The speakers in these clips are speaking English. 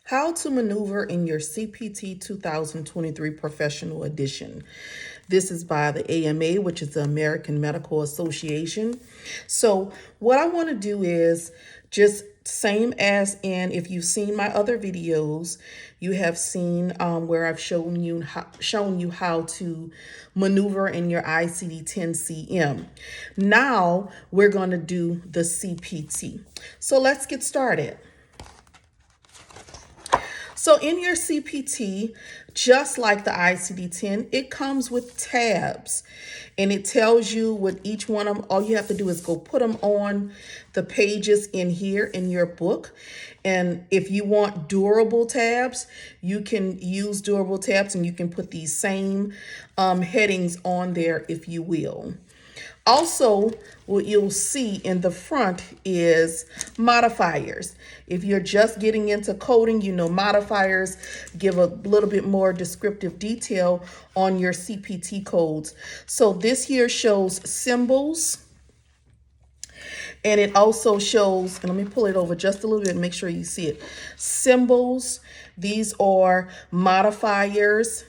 How to maneuver in your CPT 2023 professional edition. This is by the AMA, which is the American Medical Association. So what I want to do is just same as in, if you've seen my other videos, you have seen where I've shown you how to maneuver in your ICD-10-CM. Now we're going to do the CPT. So let's get started. So in your CPT, just like the ICD-10, it comes with tabs, and it tells you what each one of them. All you have to do is go put them on the pages in here in your book. And if you want durable tabs, you can use durable tabs, and you can put these same headings on there if you will. Also, what you'll see in the front is modifiers. If you're just getting into coding, you know modifiers give a little bit more descriptive detail on your CPT codes. So this here shows symbols, and it also shows, and let me pull it over just a little bit and make sure you see it. Symbols, these are modifiers.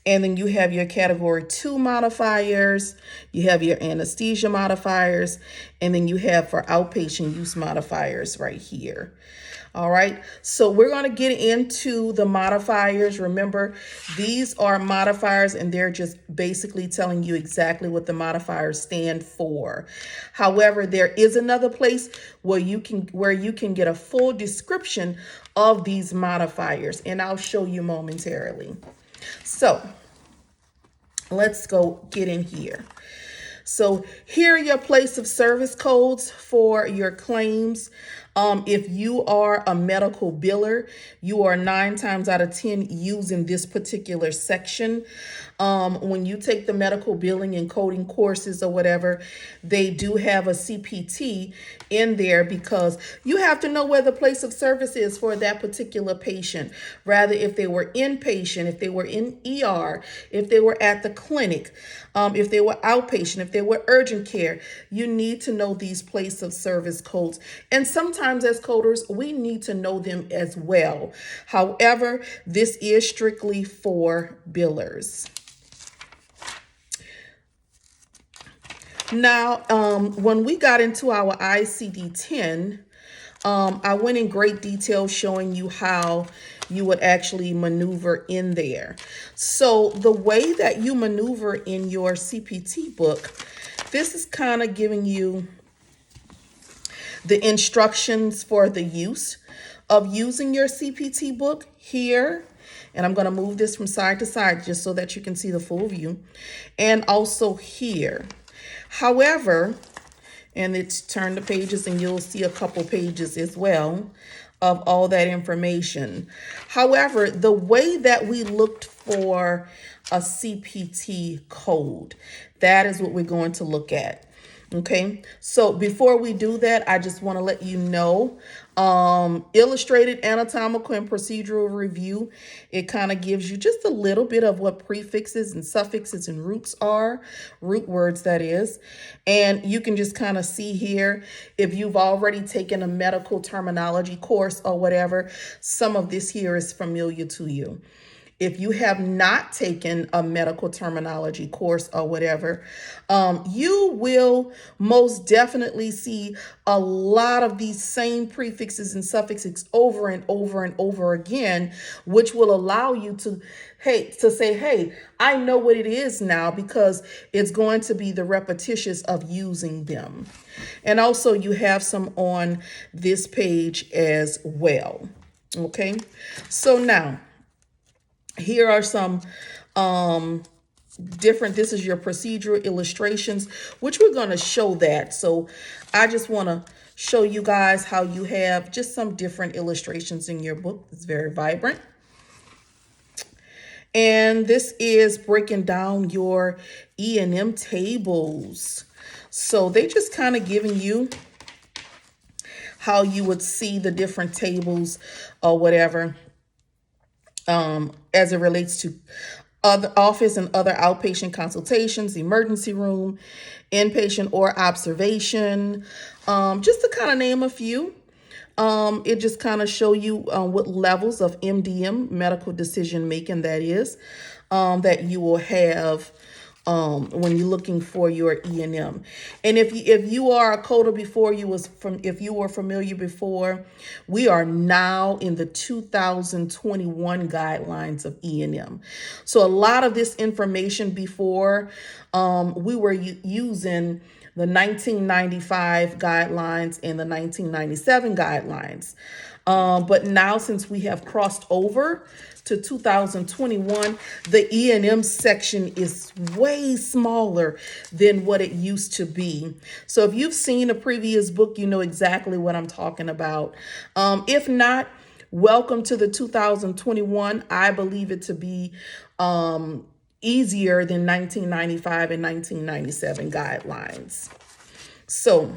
And then you have your category 2 modifiers, you have your anesthesia modifiers, and then you have for outpatient use modifiers right here. All right, so we're going to get into the modifiers. Remember, these are modifiers, and they're just basically telling you exactly what the modifiers stand for. However, there is another place where you can get a full description of these modifiers, and I'll show you momentarily. So let's go get in here. So here are your place of service codes for your claims. If you are a medical biller, you are 9 times out of 10 using this particular section. When you take the medical billing and coding courses or whatever, they do have a CPT in there because you have to know where the place of service is for that particular patient. Rather, if they were inpatient, if they were in ER, if they were at the clinic, if they were outpatient, if they were urgent care, you need to know these place of service codes. And sometimes as coders, we need to know them as well. However, this is strictly for billers. Now, when we got into our ICD-10, I went in great detail showing you how you would actually maneuver in there. So the way that you maneuver in your CPT book, this is kind of giving you the instructions for the use of using your CPT book here. And I'm going to move this from side to side just so that you can see the full view. And also here. However, and it's turn the pages and you'll see a couple pages as well of all that information. However, the way that we looked for a CPT code, that is what we're going to look at. Okay, so before we do that, I just want to let you know, illustrated anatomical and procedural review, it kind of gives you just a little bit of what prefixes and suffixes and roots are, root words that is, and you can just kind of see here, if you've already taken a medical terminology course or whatever, some of this here is familiar to you. If you have not taken a medical terminology course or whatever, you will most definitely see a lot of these same prefixes and suffixes over and over and over again, which will allow you to say, hey, I know what it is now, because it's going to be the repetitious of using them. And also you have some on this page as well. Okay, so now, here are some different, this is your procedural illustrations, which we're going to show that. So I just want to show you guys how you have just some different illustrations in your book. It's very vibrant. And this is breaking down your E&M tables. So they just kind of giving you how you would see the different tables or whatever. As it relates to other office and other outpatient consultations, emergency room, inpatient or observation, just to kind of name a few. It just kind of show you what levels of MDM, medical decision making, that is, that you will have when you're looking for your E&M. And if you are a coder before, if you were familiar before, we are now in the 2021 guidelines of E&M. So a lot of this information before, we were using the 1995 guidelines and the 1997 guidelines. But now, since we have crossed over to 2021, the E&M section is way smaller than what it used to be. So if you've seen a previous book, you know exactly what I'm talking about. If not, welcome to the 2021. I believe it to be easier than 1995 and 1997 guidelines. So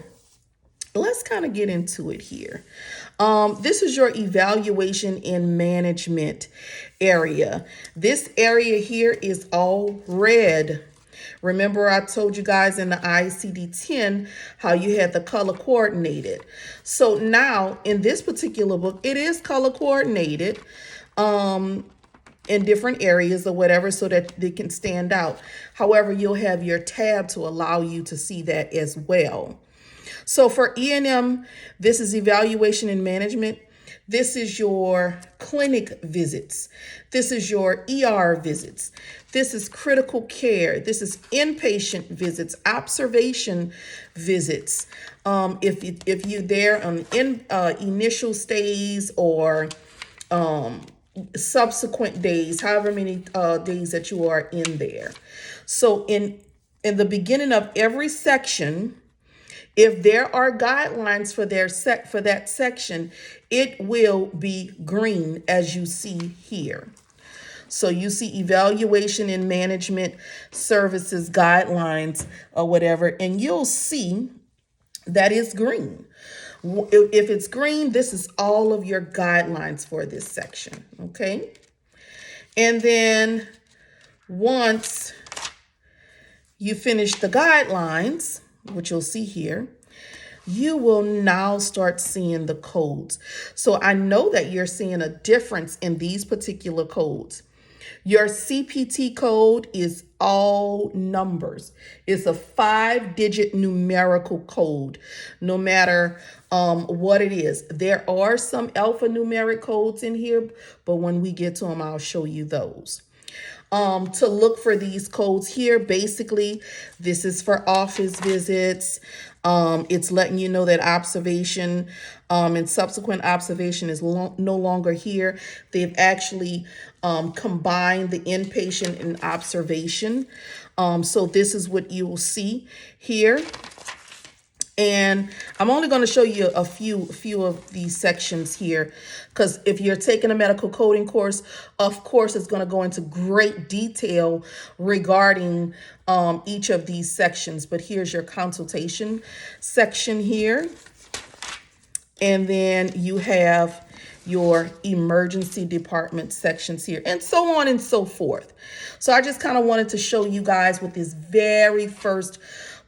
let's kind of get into it here. This is your evaluation and management area. This area here is all red. Remember, I told you guys in the ICD-10 how you had the color coordinated. So now in this particular book, it is color coordinated in different areas or whatever, so that they can stand out. However, you'll have your tab to allow you to see that as well. So for E&M, this is evaluation and management. This is your clinic visits. This is your ER visits. This is critical care. This is inpatient visits, observation visits. If you're there on initial stays or subsequent days, however many days that you are in there. So in the beginning of every section, if there are guidelines for that section, it will be green, as you see here. So you see evaluation and management services guidelines or whatever, and you'll see that is green. If it's green, this is all of your guidelines for this section, okay? And then once you finish the guidelines, which you'll see here, you will now start seeing the codes. So I know that you're seeing a difference in these particular codes. Your CPT code is all numbers. It's a 5-digit numerical code, no matter what it is. There are some alphanumeric codes in here, but when we get to them, I'll show you those. To look for these codes here, basically, this is for office visits. It's letting you know that observation and subsequent observation is no longer here. They've actually combined the inpatient and observation. So this is what you will see here. And I'm only going to show you a few of these sections here, because if you're taking a medical coding course, of course, it's going to go into great detail regarding each of these sections. But here's your consultation section here. And then you have your emergency department sections here, and so on and so forth. So I just kind of wanted to show you guys what this very first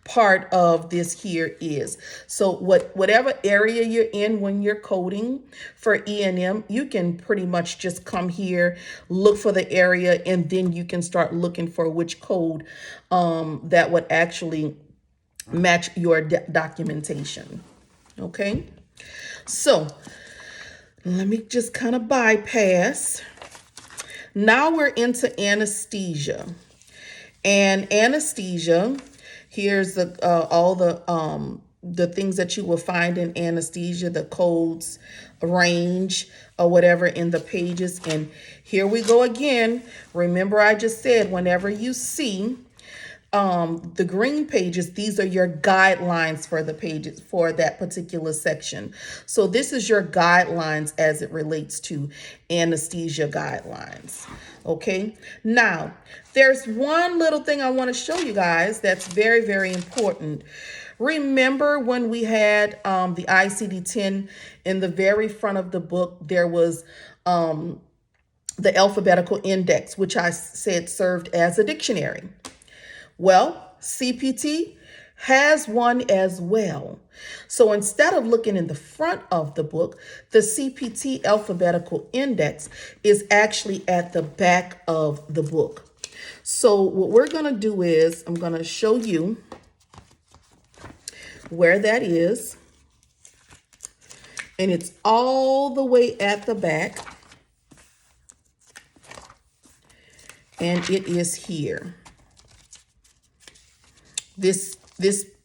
part of this here is. So whatever area you're in when you're coding for E&M, you can pretty much just come here, look for the area, and then you can start looking for which code that would actually match your documentation. Okay, so let me just kind of bypass. Now we're into anesthesia. And anesthesia, here's all the things that you will find in anesthesia, the codes, range, or whatever in the pages. And here we go again. Remember, I just said whenever you see the green pages, these are your guidelines for the pages for that particular section. So this is your guidelines as it relates to anesthesia guidelines. Okay, now there's one little thing I want to show you guys that's very, very important. Remember when we had the ICD-10 in the very front of the book, there was the alphabetical index, which I said served as a dictionary. Well, CPT has one as well. So instead of looking in the front of the book, the CPT alphabetical index is actually at the back of the book. So what we're going to do is I'm going to show you where that is. And it's all the way at the back. And it is here. This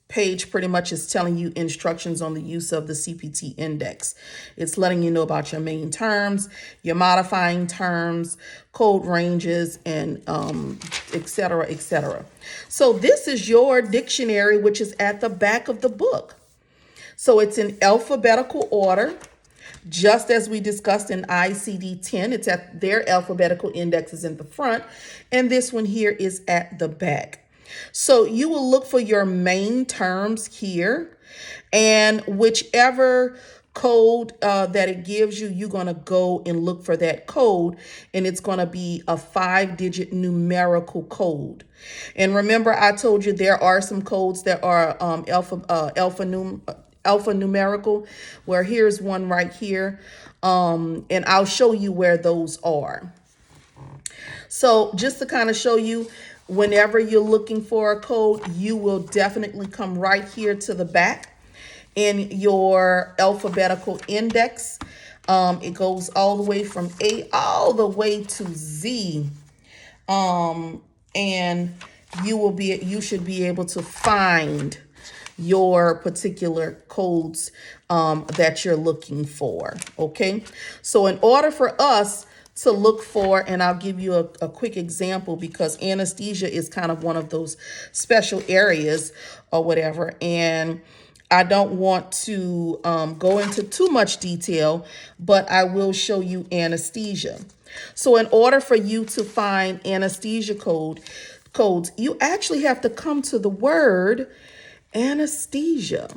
page pretty much is telling you instructions on the use of the CPT index. It's letting you know about your main terms, your modifying terms, code ranges, and et cetera, et cetera. So this is your dictionary, which is at the back of the book. So it's in alphabetical order, just as we discussed in ICD-10. It's at their alphabetical indexes in the front, and this one here is at the back. So you will look for your main terms here, and whichever code that it gives you, you're going to go and look for that code, and it's going to be a 5-digit numerical code. And remember, I told you there are some codes that are alphanumerical, where here's one right here, and I'll show you where those are. So just to kind of show you, whenever you're looking for a code, you will definitely come right here to the back in your alphabetical index. It goes all the way from A all the way to Z. And you should be able to find your particular codes that you're looking for. Okay. So in order for us to look for, and I'll give you a quick example, because anesthesia is kind of one of those special areas or whatever. And I don't want to go into too much detail, but I will show you anesthesia. So in order for you to find anesthesia codes, you actually have to come to the word anesthesia.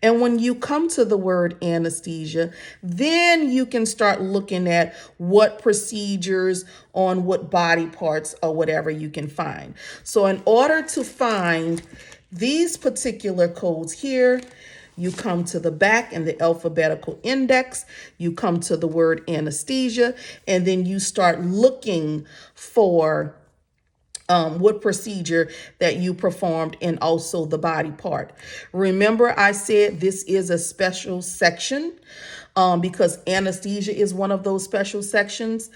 And when you come to the word anesthesia, then you can start looking at what procedures on what body parts or whatever you can find. So in order to find these particular codes here, you come to the back in the alphabetical index, you come to the word anesthesia, and then you start looking for what procedure that you performed and also the body part. Remember, I said this is a special section because anesthesia is one of those special sections.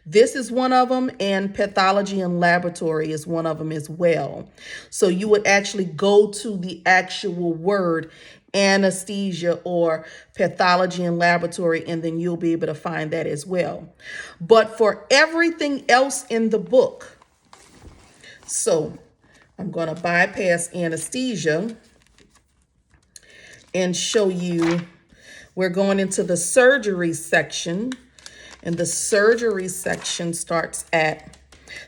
This is one of them, and pathology and laboratory is one of them as well. So you would actually go to the actual word anesthesia or pathology and laboratory, and then you'll be able to find that as well. But for everything else in the book, so I'm going to bypass anesthesia and show you, we're going into the surgery section, and the surgery section starts at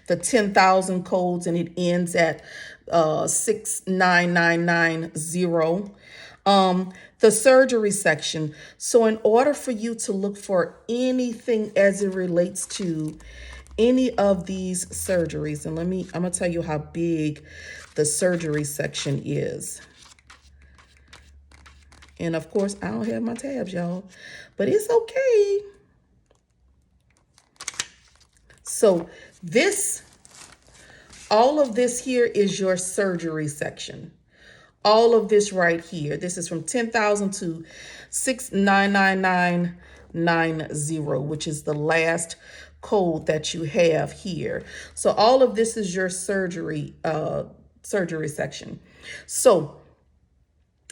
the 10,000 codes and it ends at 69990. The surgery section. So in order for you to look for anything as it relates to any of these surgeries, and I'm gonna tell you how big the surgery section is. And of course, I don't have my tabs, y'all, but it's okay. So all of this here is your surgery section. All of this right here, this is from 10,000 to 69990, which is the last code that you have here. So all of this is your surgery section. So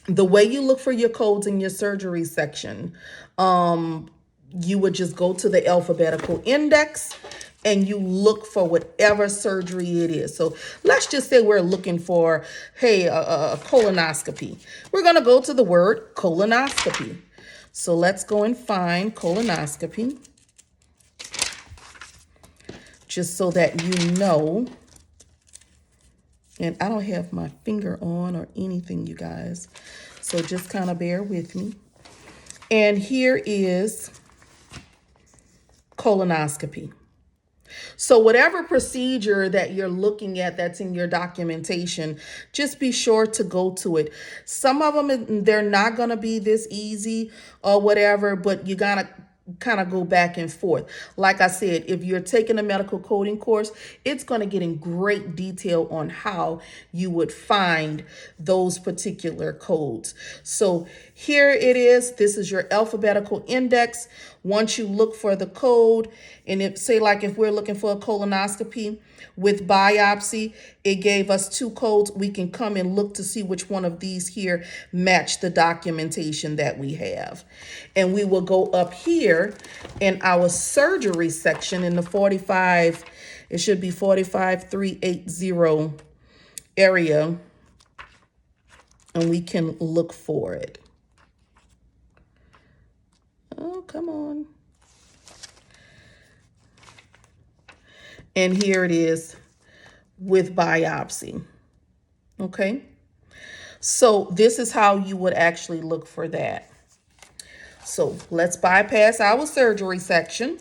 the way you look for your codes in your surgery section, you would just go to the alphabetical index and you look for whatever surgery it is. So let's just say we're looking for, hey, a colonoscopy. We're going to go to the word colonoscopy. So let's go and find colonoscopy, just so that you know. And I don't have my finger on or anything, you guys, so just kind of bear with me. And here is colonoscopy. So whatever procedure that you're looking at that's in your documentation, just be sure to go to it. Some of them, they're not going to be this easy or whatever, but you got to kind of go back and forth. Like I said, if you're taking a medical coding course, it's going to get in great detail on how you would find those particular codes. So here it is. This is your alphabetical index. Once you look for the code, and if say like if we're looking for a colonoscopy with biopsy, it gave us 2 codes. We can come and look to see which one of these here match the documentation that we have. And we will go up here in our surgery section in the 45, it should be 45380 area, and we can look for it. Oh, come on. And here it is with biopsy. Okay. So this is how you would actually look for that. So let's bypass our surgery section.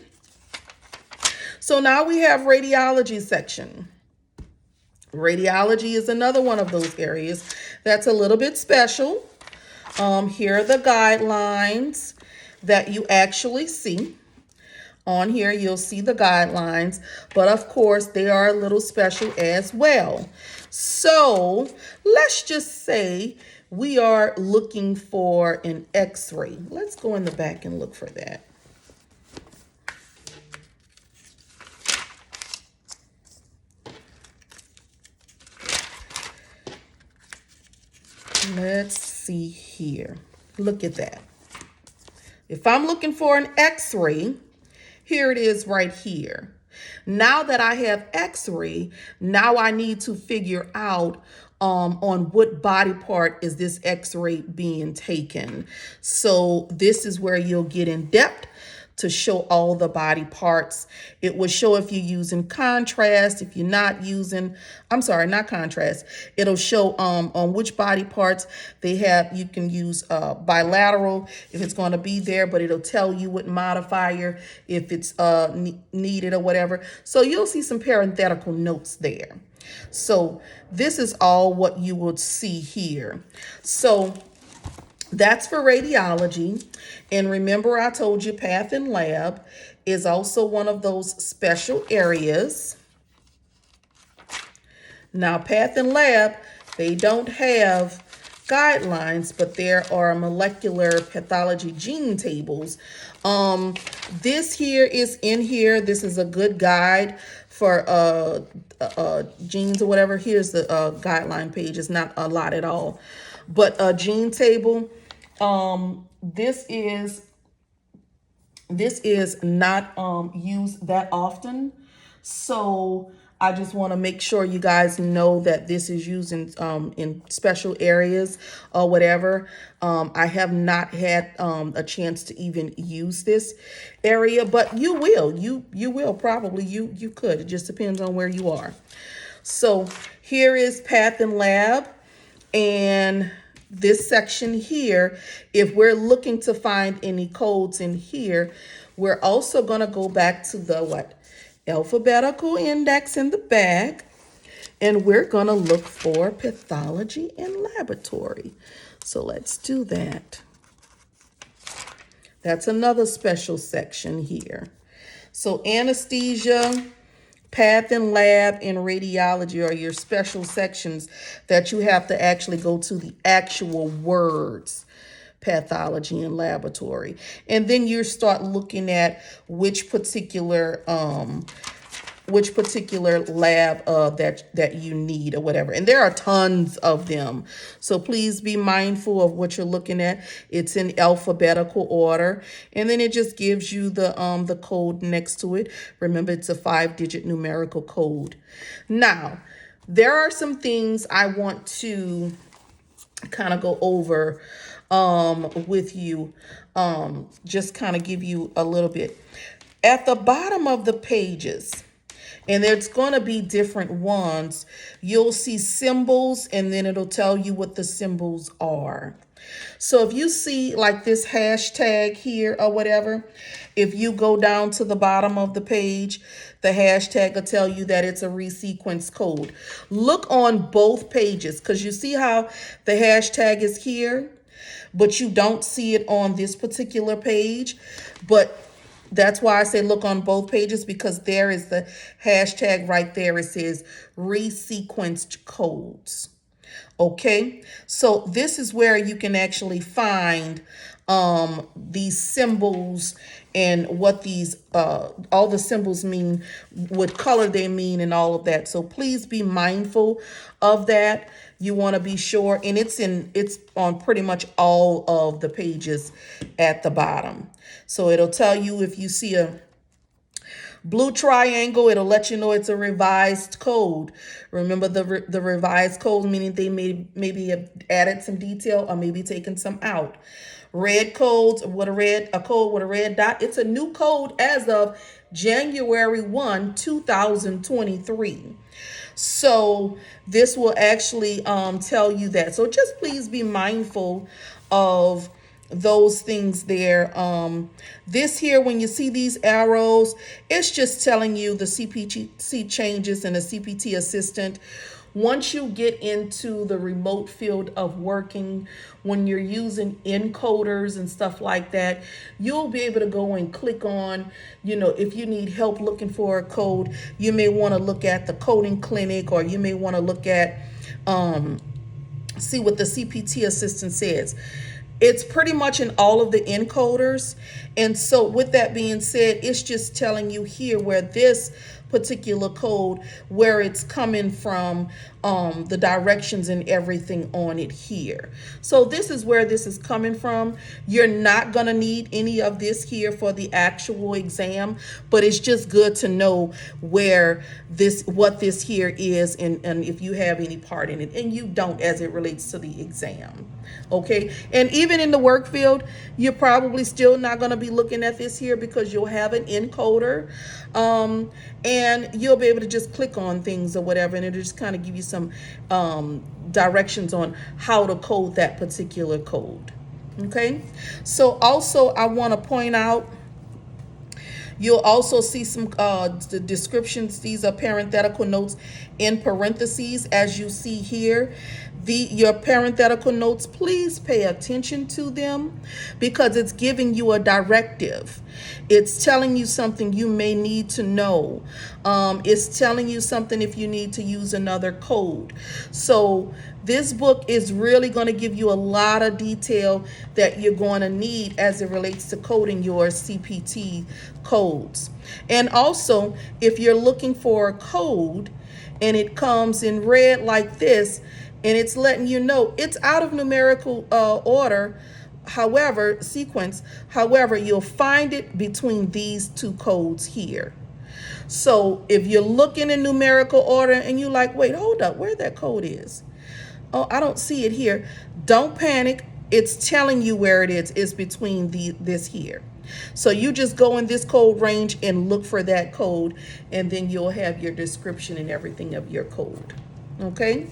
So now we have radiology section. Radiology is another one of those areas that's a little bit special. Here are the guidelines that you actually see. On here, you'll see the guidelines, but of course, they are a little special as well. So let's just say we are looking for an X-ray. Let's go in the back and look for that. Let's see here. Look at that. If I'm looking for an X-ray, here it is right here. Now that I have X-ray, now I need to figure out on what body part is this X-ray being taken. So this is where you'll get in depth to show all the body parts. It will show if you're using contrast, if you're not using, I'm sorry, not contrast. It'll show on which body parts they have. You can use bilateral if it's going to be there, but it'll tell you what modifier if it's needed or whatever. So you'll see some parenthetical notes there. So this is all what you would see here. So that's for radiology. And remember, I told you path and lab is also one of those special areas. Now, path and lab, they don't have guidelines, but there are molecular pathology gene tables. This here is in here. This is a good guide for genes or whatever. Here's the guideline page. It's not a lot at all. But a gene table, this is not used that often. So I just want to make sure you guys know that this is used in special areas or whatever. I have not had a chance to even use this area, but you will. You will probably. You could. It just depends on where you are. So here is path and lab, and this section here, if we're looking to find any codes in here, we're also going to go back to the alphabetical index in the back, and we're going to look for pathology and laboratory. So let's do that. That's another special section here. So anesthesia, path and lab, and radiology are your special sections that you have to actually go to the actual words, pathology and laboratory. And then you start looking at which particular lab that you need or whatever. And there are tons of them. So please be mindful of what you're looking at. It's in alphabetical order. And then it just gives you the code next to it. Remember, it's a 5-digit numerical code. Now, there are some things I want to kind of go over with you, just kind of give you a little bit. At the bottom of the pages, and there's going to be different ones, you'll see symbols, and then it'll tell you what the symbols are. So if you see like this hashtag here or whatever, if you go down to the bottom of the page, the hashtag will tell you that it's a resequence code. Look on both pages because you see how the hashtag is here, but you don't see it on this particular page. But that's why I say look on both pages, because there is the hashtag right there. It says resequenced codes. Okay, so this is where you can actually find these symbols and what these all the symbols mean, what color they mean, and all of that. So please be mindful of that. You want to be sure, and it's on pretty much all of the pages at the bottom. So it'll tell you if you see a blue triangle, it'll let you know it's a revised code. Remember the revised code, meaning they maybe have added some detail or maybe taken some out. Red codes with a code with a red dot. It's a new code as of January 1, 2023. So this will actually tell you that. So just please be mindful of those things there. This here, when you see these arrows, it's just telling you the CPT changes and the CPT assistant. Once you get into the remote field of working, when you're using encoders and stuff like that, you'll be able to go and click on, if you need help looking for a code, you may want to look at the coding clinic, or you may want to look at, see what the CPT assistant says. It's pretty much in all of the encoders. And so with that being said, it's just telling you here where this particular code, where it's coming from, the directions and everything on it here. So this is where this is coming from. You're not going to need any of this here for the actual exam, but it's just good to know what this here is, and if you have any part in it, and you don't, as it relates to the exam. Okay, and even in the work field, you're probably still not going to be looking at this here because you'll have an encoder, and you'll be able to just click on things or whatever, and it'll just kind of give you some directions on how to code that particular code. Okay, so also I want to point out, you'll also see some the descriptions. These are parenthetical notes in parentheses, as you see here. Your parenthetical notes, please pay attention to them, because it's giving you a directive. It's telling you something you may need to know. It's telling you something if you need to use another code. So this book is really going to give you a lot of detail that you're going to need as it relates to coding your CPT codes. And also, if you're looking for a code and it comes in red like this, and it's letting you know it's out of numerical order, sequence. However, you'll find it between these two codes here. So if you're looking in numerical order and you're like, wait, hold up, where that code is? Oh, I don't see it here. Don't panic. It's telling you where it is. It's between this here. So you just go in this code range and look for that code, and then you'll have your description and everything of your code. Okay?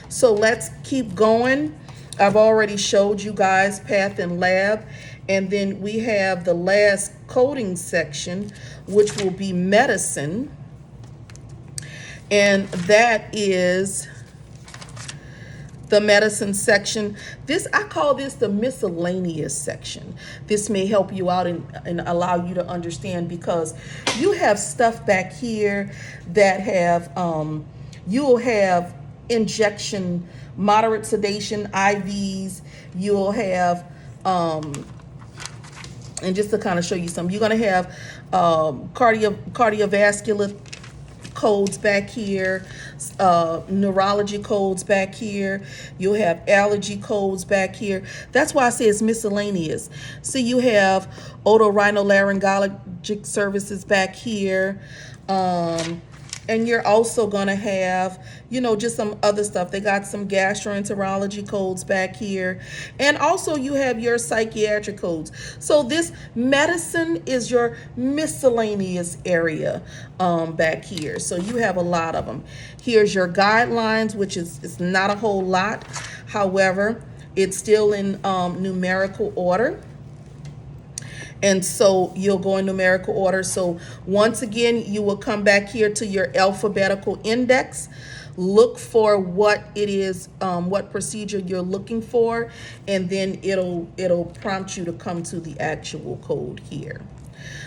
So let's keep going. I've already showed you guys Path and Lab, and then we have the last coding section, which will be medicine, and that is the medicine section. I call this the miscellaneous section. This may help you out and allow you to understand, because you have stuff back here that have you'll have injection, moderate sedation, IVs. You'll have and just to kind of show you some, you're going to have cardiovascular codes back here, neurology codes back here. You'll have allergy codes back here. That's why I say it's miscellaneous. So you have otorhinolaryngologic services back here. And you're also going to have, just some other stuff. They got some gastroenterology codes back here. And also you have your psychiatric codes. So this medicine is your miscellaneous area back here. So you have a lot of them. Here's your guidelines, which is not a whole lot. However, It's still in numerical order. And so you'll go in numerical order. So once again, you will come back here to your alphabetical index, look for what it is, what procedure you're looking for, and then it'll prompt you to come to the actual code here.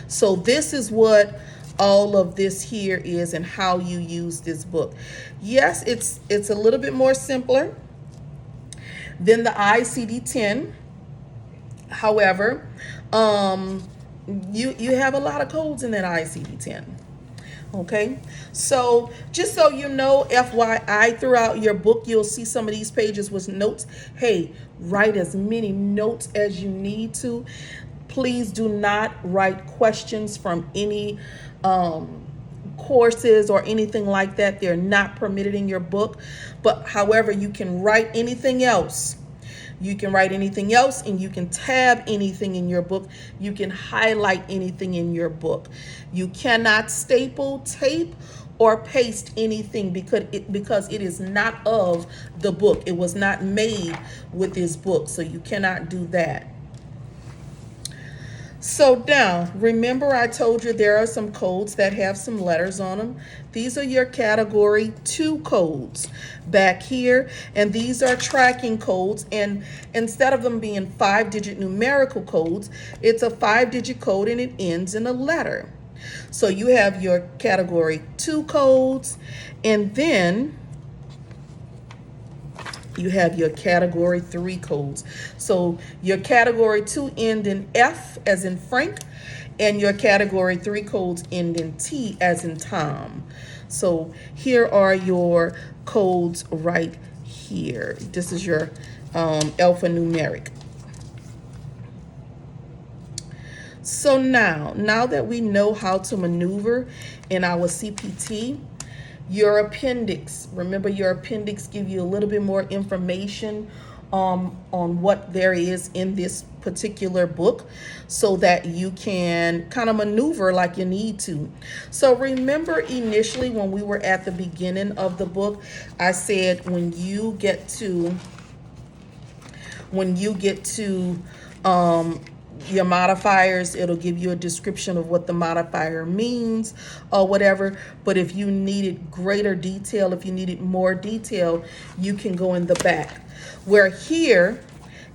So this is what all of this here is and how you use this book. Yes, it's a little bit more simpler than the ICD-10. However, you have a lot of codes in that ICD-10. Okay, so just so you know, FYI, throughout your book, you'll see some of these pages with notes. Hey, write as many notes as you need to. Please do not write questions from any courses or anything like that. They're not permitted in your book. But however, you can write anything else. You can write anything else, and you can tab anything in your book. You can highlight anything in your book. You cannot staple, tape, or paste anything because it is not of the book. It was not made with this book, so you cannot do that. So now, remember I told you there are some codes that have some letters on them. These are your category 2 codes back here, and these are tracking codes, and instead of them being 5-digit numerical codes, it's a 5-digit code and it ends in a letter. So you have your category 2 codes, and then you have your category 3 codes. So your category 2 end in F as in Frank, and your category 3 codes end in T as in Tom. So here are your codes right here. This is your alphanumeric. So now that we know how to maneuver in our CPT, your appendix, remember your appendix give you a little bit more information on what there is in this particular book so that you can kind of maneuver like you need to. So remember initially when we were at the beginning of the book, I said when you get to your modifiers, it'll give you a description of what the modifier means or whatever. But if you needed greater detail, if you needed more detail, you can go in the back. Where here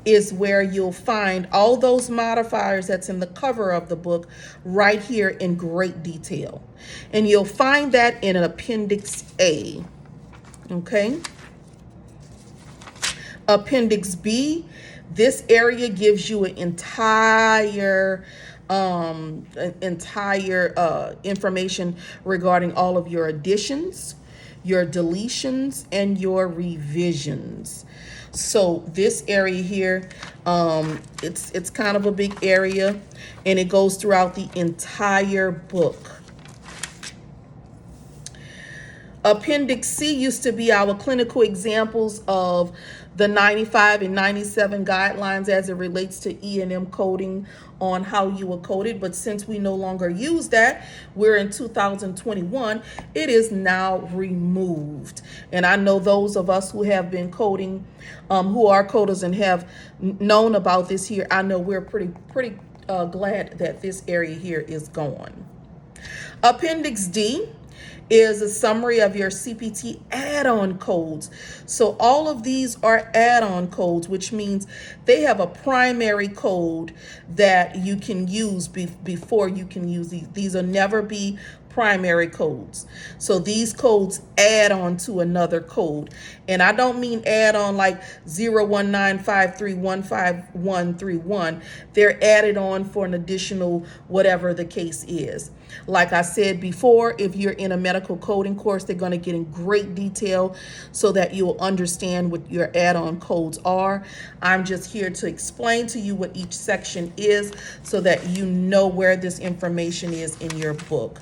is where you'll find all those modifiers that's in the cover of the book right here in great detail. And you'll find that in an Appendix A. Okay. Appendix B, this area gives you an entire information regarding all of your additions, your deletions, and your revisions. So this area here, it's kind of a big area, and it goes throughout the entire book. Appendix C used to be our clinical examples of the 95 and 97 guidelines as it relates to E&M coding on how you will code it. But since we no longer use that, we're in 2021, it is now removed. And I know those of us who have been coding, who are coders and have known about this here, I know we're pretty glad that this area here is gone. Appendix D is a summary of your CPT add-on codes. So all of these are add-on codes, which means they have a primary code that you can use before you can use these. These will never be primary codes. So these codes add on to another code. And I don't mean add on like 01953155131. They're added on for an additional whatever the case is. Like I said before, if you're in a medical coding course, they're going to get in great detail so that you'll understand what your add-on codes are. I'm just here to explain to you what each section is so that you know where this information is in your book.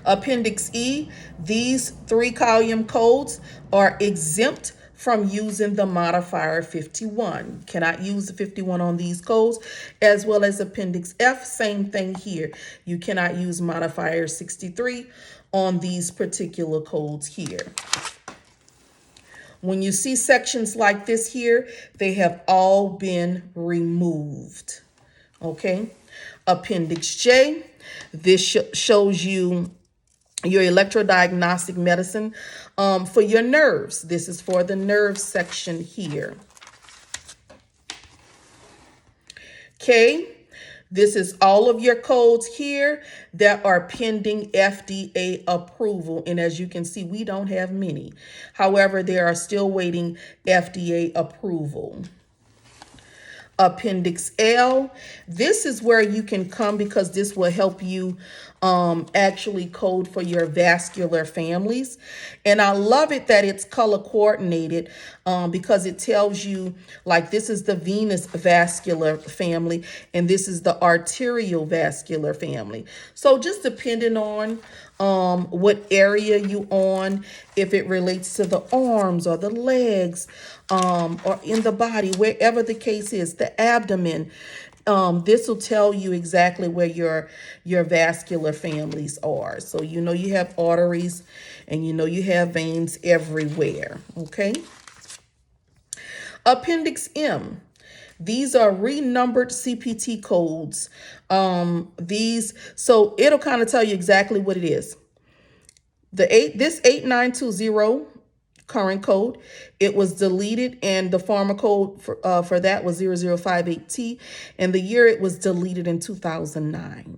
Appendix E, these 3-column codes are exempt from using the modifier 51. Cannot use the 51 on these codes, as well as Appendix F, same thing here. You cannot use modifier 63 on these particular codes here. When you see sections like this here, they have all been removed. Okay. Appendix J, this shows you your electrodiagnostic medicine for your nerves. This is for the nerve section here. Okay, this is all of your codes here that are pending FDA approval. And as you can see, we don't have many. However, they are still waiting FDA approval. Appendix L, this is where you can come because this will help you actually code for your vascular families. And I love it that it's color coordinated because it tells you, like, this is the venous vascular family and this is the arterial vascular family. So just depending on what area you on, if it relates to the arms or the legs, or in the body, wherever the case is, the abdomen, this will tell you exactly where your vascular families are. So you know you have arteries and you know you have veins everywhere, okay? Appendix M. These are renumbered CPT codes. So it'll kind of tell you exactly what it is. This 8920 current code, it was deleted, and the pharma code for that was 0058T, and the year it was deleted in 2009.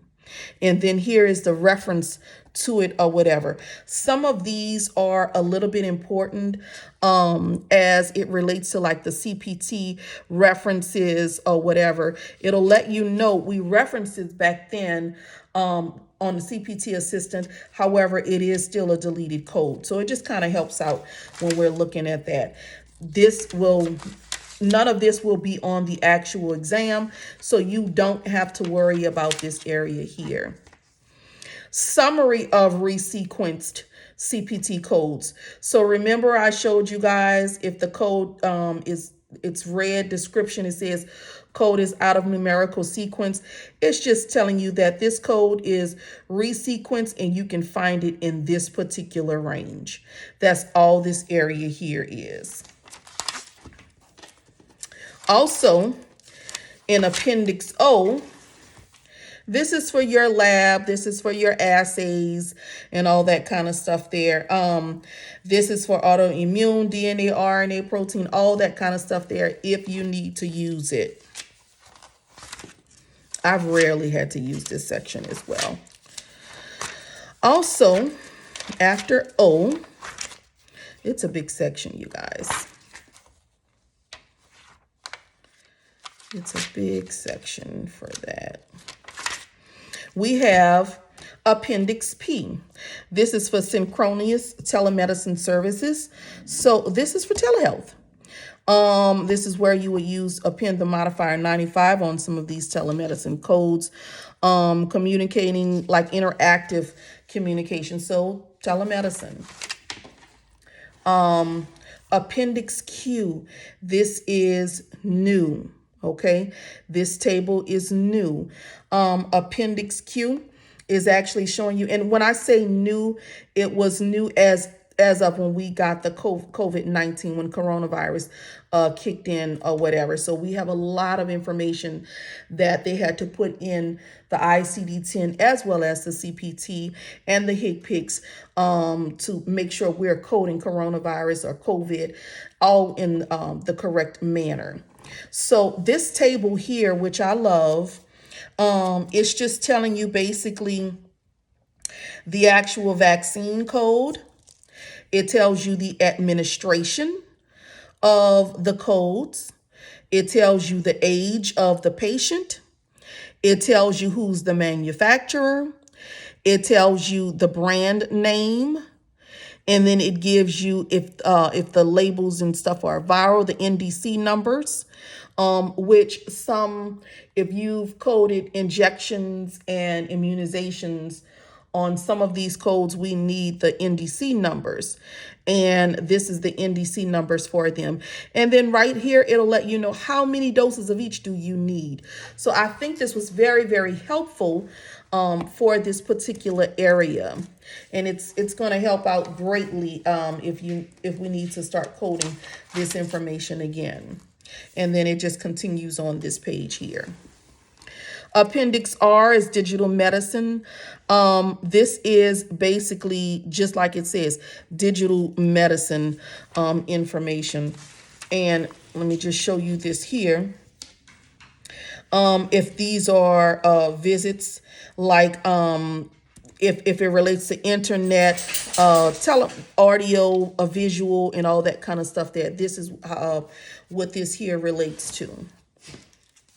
And then here is the reference to it or whatever. Some of these are a little bit important as it relates to like the CPT references or whatever. It'll let you know we referenced it back then on the CPT assistant. However, it is still a deleted code. So it just kind of helps out when we're looking at that. None of this will be on the actual exam, so you don't have to worry about this area here. Summary of resequenced CPT codes. So remember I showed you guys if the code it's red description, it says code is out of numerical sequence. It's just telling you that this code is resequenced and you can find it in this particular range. That's all this area here is. Also, in Appendix O, this is for your lab. This is for your assays and all that kind of stuff there. This is for autoimmune, DNA, RNA, protein, all that kind of stuff there if you need to use it. I've rarely had to use this section as well. Also, after O, it's a big section, you guys. It's a big section for that. We have Appendix P. This is for synchronous telemedicine services. So this is for telehealth. This is where you would use append the modifier 95 on some of these telemedicine codes, communicating like interactive communication. So telemedicine. Appendix Q. This is new. Okay, this table is new. Appendix Q is actually showing you, and when I say new, it was new as of when we got the COVID-19, when coronavirus kicked in or whatever. So we have a lot of information that they had to put in the ICD-10 as well as the CPT and the HCPCS to make sure we're coding coronavirus or COVID all in the correct manner. So this table here, which I love, it's just telling you basically the actual vaccine code. It tells you the administration of the codes. It tells you the age of the patient. It tells you who's the manufacturer. It tells you the brand name. And then it gives you if the labels and stuff are viral, the NDC numbers, which some, if you've coded injections and immunizations on some of these codes, we need the NDC numbers. And this is the NDC numbers for them. And then right here, it'll let you know how many doses of each do you need. So I think this was very, very helpful for this particular area. And it's going to help out greatly if we need to start coding this information again. And then it just continues on this page here. Appendix R is digital medicine. This is basically just like it says, digital medicine information. And let me just show you this here. If these are visits, like if it relates to internet, audio, a visual, and all that kind of stuff, that this is what this here relates to.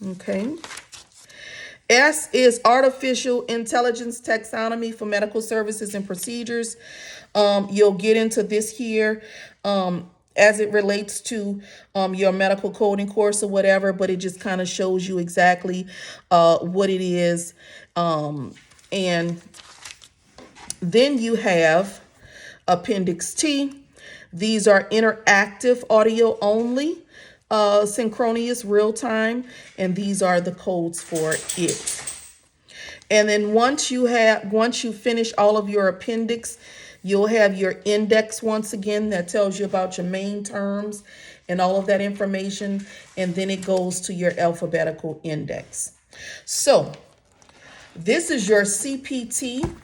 Okay. S is artificial intelligence taxonomy for medical services and procedures. You'll get into this here as it relates to your medical coding course or whatever, but it just kind of shows you exactly what it is. And then you have Appendix T. These are interactive audio only. Synchronous real time, and these are the codes for it. And then once you finish all of your appendix, you'll have your index once again that tells you about your main terms and all of that information, and then it goes to your alphabetical index. So this is your CPT,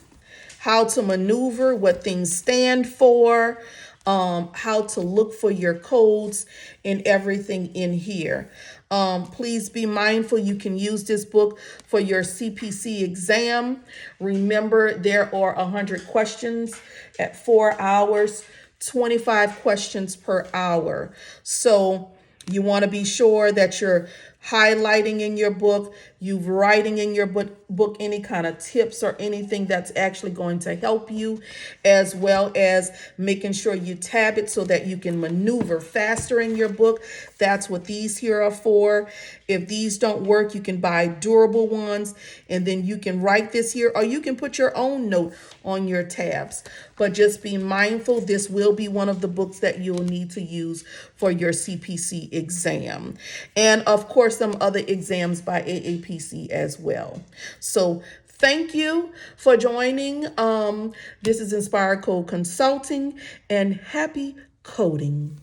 how to maneuver, what things stand for, how to look for your codes and everything in here. Please be mindful you can use this book for your CPC exam. Remember, there are 100 questions at 4 hours, 25 questions per hour. So you want to be sure that you're highlighting in your book, you writing in your book any kind of tips or anything that's actually going to help you, as well as making sure you tab it so that you can maneuver faster in your book. That's what these here are for. If these don't work, you can buy durable ones, and then you can write this here, or you can put your own note on your tabs. But just be mindful, this will be one of the books that you'll need to use for your CPC exam. And of course, some other exams by AAPC as well. So thank you for joining. This is Inspired Code Consulting, and happy coding.